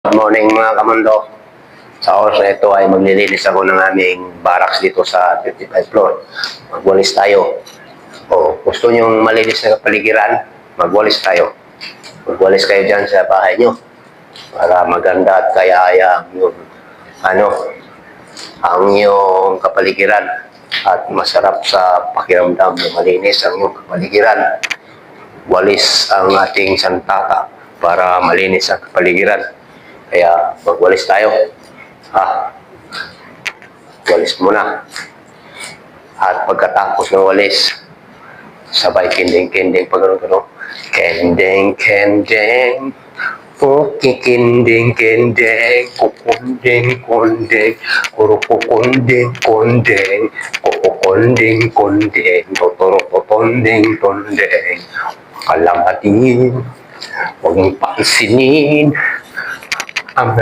Good morning mga kamundo. Sa oras na ito ay maglilinis ako ng aming barracks dito sa 55 floor. Magwalis tayo. O gusto nyong malinis na kapaligiran, magwalis tayo. Magwalis kayo dyan sa bahay nyo para maganda at kaya yung ang iyong kapaligiran at masarap sa pakiramdam na malinis ang iyong kapaligiran. Walis ang ating santata para malinis ang kapaligiran. Kaya magwalis tayo. Walis muna. At pagkatapos ng walis, sabay kending-kending pag gano'n. Kending-kending. Kukikinding-kinding. Kukunding-kunding. Kurukukunding-kunding. Kukukunding-kunding. Tuturukukunding-kunding. Kalamatin. Huwag mong pansinin ang